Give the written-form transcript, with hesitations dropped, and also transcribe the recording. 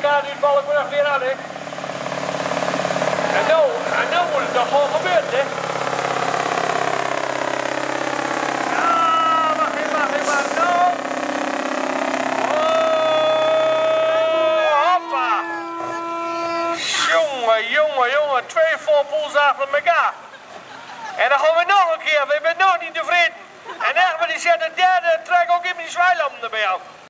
elkaar nu val ik me nog weer aan, hè. En nou moet het toch gewoon gebeuren, hè. Ja, wacht even, nou. Oh, hoppa. Jongen, 2 voorpoels achter elkaar. En dan gaan we nog een keer, we zijn nog niet tevreden. En echt, maar die zet de derde trek ook in die zwijlampen erbij af.